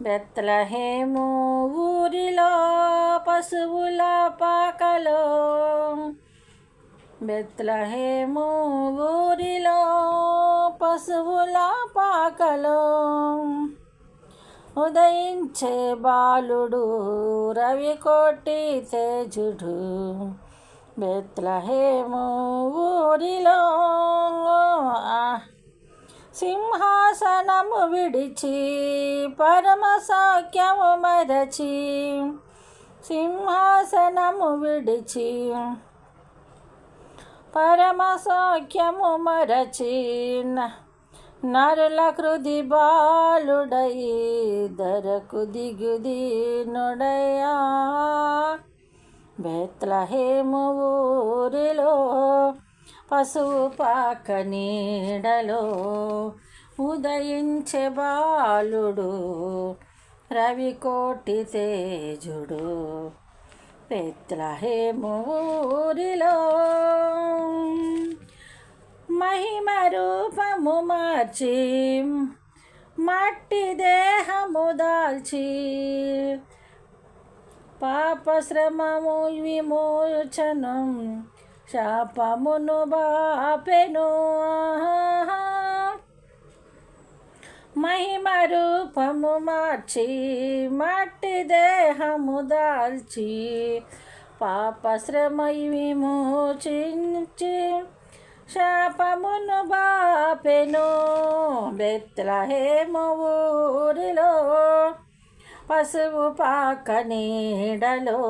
బెత్లహేము ఊరిలో పశువుల పాకలో, బెత్లహేము ఊరిలో పశువుల పాకలో ఉదయించే బాలుడు రవికోటి తేజుడు. బెత్లహేము ఊరిలో సింహాసనము విడిచి పరమ సౌఖ్యము మరచి, సింహాసనము విడిచి పరమ సౌఖ్యము మరచి నరుల కృది బాలుడై ధరకు దిగుదీనుడయ్యా. బెత్లహేము ఊరిలో పశువు పాక నీడలో ఉదయించే బాలుడు రవికోటి తేజుడు. బెత్లహేము ఊరిలో మహిమ రూపము మార్చి మట్టి దేహము దాల్చి, పాప శ్రమము విమోచనం శాపమును బాపెను. మహిమ రూపము మార్చి మట్టి దేహము దాల్చి, పాప శ్రమ విమోచించి శాపమును బాపెను. బెత్లహేము ఊరిలో పశువు పాక నీడలో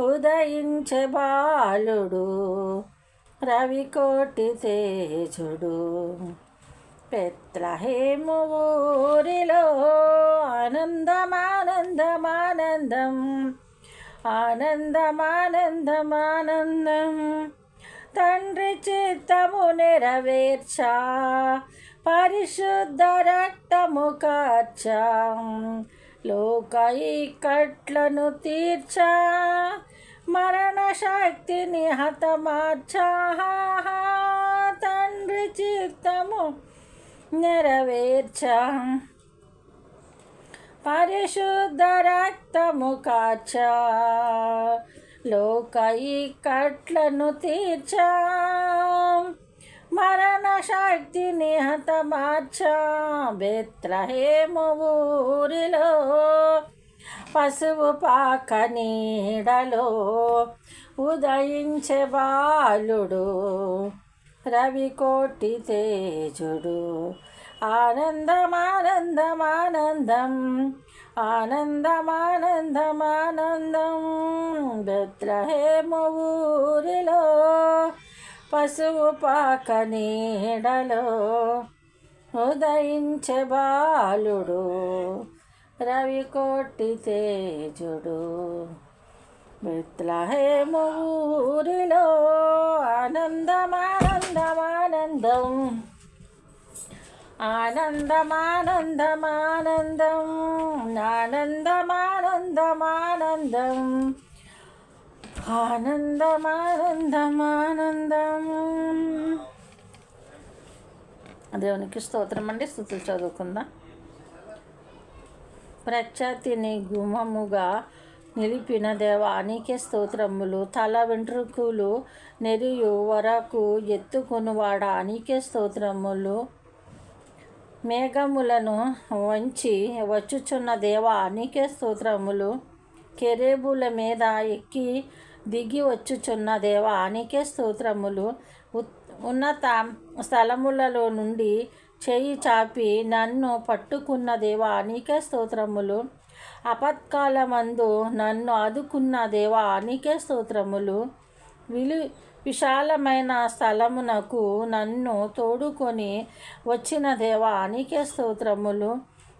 ఉదయించే బాలుడు రవికోటి తేజుడు. బెత్లహేము ఊరిలో ఆనందమానందమానందం, ఆనందమానందమానందం. తండ్రి చిత్తము నెరవేర్చా పరిశుద్ధ రక్తము కార్చా, లోక ఇక్కట్లను తీర్చా మరణ శక్తిని హతమార్చా. తండ్రి చిత్తము నెరవేర్చా పరిశుద్ధ రక్తము కార్చా, లోక ఇక్కట్లను తీర్చా మరణ శక్తిని హతమార్చా. బెత్లహేము ఊరిలో పశువు పాక నీడలో ఉదయించే బాలుడు రవికోటి తేజుడు. ఆనందమానందమానందం, ఆనందమానందమానందం. బెత్లహేము ఊరిలో పశువు పాక నీడలో ఉదయించే బాలుడు రవికోటి తేజుడు. బెత్లహేము ఊరిలో ఆనందమానందమానందం, ఆనందమానందమానందం, ఆనందమానందమానందం, ఆనందమానందమానందం. దేవునికి స్తోత్రం అండి. స్తుతులు చదువుకుందాం. ప్రఖ్యాతిని గుమముగా నిలిపిన దేవా నీకే స్తోత్రములు. తల వెంట్రుకలు నెరియు వరకు ఎత్తుకొనువాడా నీకే స్తోత్రములు. మేఘములను వంచి వచ్చుచున్న దేవా నీకే స్తోత్రములు. కెరూబుల మీద ఎక్కి దిగి వచ్చుచున్న దేవా నీకే స్తోత్రములు. ఉన్నత స్థలములలో నుండి చేయి చాపి నన్ను పట్టుకున్న దేవా నీకే స్తోత్రములు. ఆపత్కాలమందు నన్ను ఆదుకున్న దేవా నీకే స్తోత్రములు. విశాలమైన స్థలమునకు నన్ను తోడుకొని వచ్చిన దేవా నీకే స్తోత్రములు.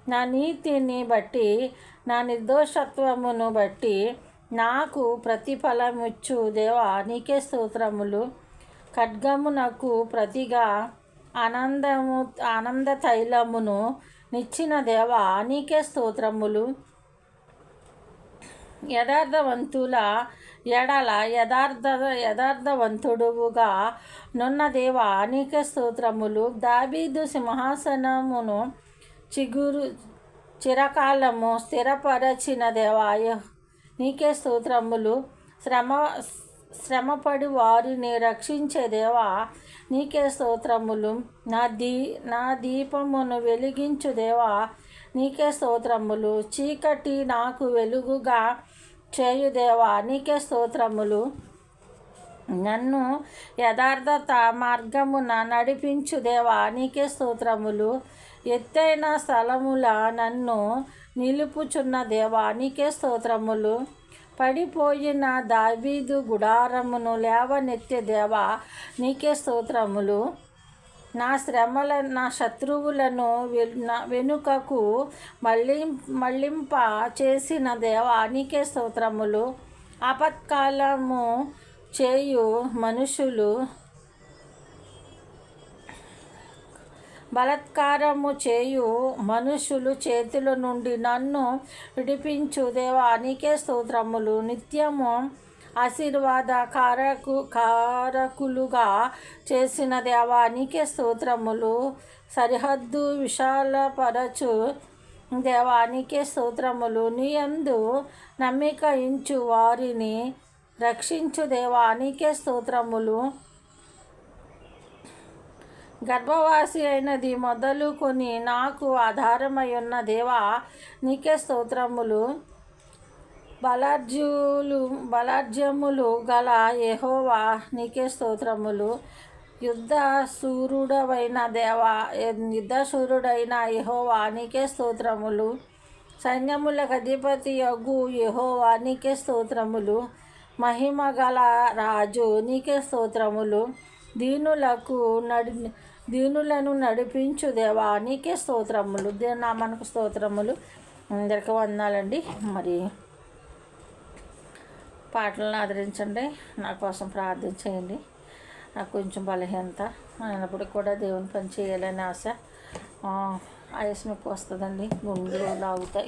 నా నీతిని బట్టి నా నిర్దోషత్వమును బట్టి నాకు ప్రతిఫలమిచ్చు దేవా నీకే స్తోత్రములు. ఖడ్గమునకు ప్రతిగా ఆనంద తైలమును నిచ్చిన దేవా నీకే స్తోత్రములు. యథార్థవంతుల ఎడల యథార్థవంతుడుగా నున్న దేవా నీకే స్తోత్రములు. దావీదు సింహాసనమును చిగురు చిరకాలము స్థిరపరచిన దేవా నీకే స్తోత్రములు. శ్రమపడి వారిని రక్షించే దేవా నీకే స్తోత్రములు. నా దీపమును వెలిగించు దేవా నీకే స్తోత్రములు. చీకటి నాకు వెలుగుగా చేయు దేవా నీకే స్తోత్రములు. నన్ను యథార్థత మార్గమున నడిపించు దేవా నీకే స్తోత్రములు. ఎత్తైన స్థలముల నన్ను నిలుపుచున్న దేవా నీకే స్తోత్రములు. పడిపోయిన దావీదు గుడారమును లేవనెత్తే దేవా నీకే స్తోత్రములు. నా శత్రువులను వెనుకకు మళ్ళింప చేసిన దేవా నీకే స్తోత్రములు. ఆపత్కాలము చేయు మనుషులు బలాత్కారము చేయు మనుషులు చేతుల నుండి నన్ను విడిపించు దేవా నీకే స్తోత్రములు. నిత్యము ఆశీర్వాద కారకులుగా చేసిన దేవా నీకే స్తోత్రములు. సరిహద్దు విశాలపరచు దేవా నీకే స్తోత్రములు. నీ యందు నమ్మిక ఉంచు వారిని రక్షించు దేవా నీకే స్తోత్రములు. గర్భవాసి అయినది మొదలుకొని నాకు ఆధారమై ఉన్న దేవా నీకే స్తోత్రములు. బలార్జ్యములు గల యెహోవా నీకే స్తోత్రములు. యుద్ధశూరుడైన యెహోవా నీకే స్తోత్రములు. సైన్యములకు అధిపతి యగు యెహోవా నీకే స్తోత్రములు. మహిమ గల రాజు నీకే స్తోత్రములు. దీనులను నడిపించు దేవా నీకే స్తోత్రములు. దేవునామానికి స్తోత్రములు. అందరికీ వందనాలండి. మరి పాటలను ఆదరించండి, నా కోసం ప్రార్థన చేయండి. నాకు కొంచెం బలహీనత అయినప్పటికీ కూడా దేవుని పని చేయాలని ఆశ. ఆయాసం ఎక్కువ వస్తుందండి, గుండెలు లాగుతా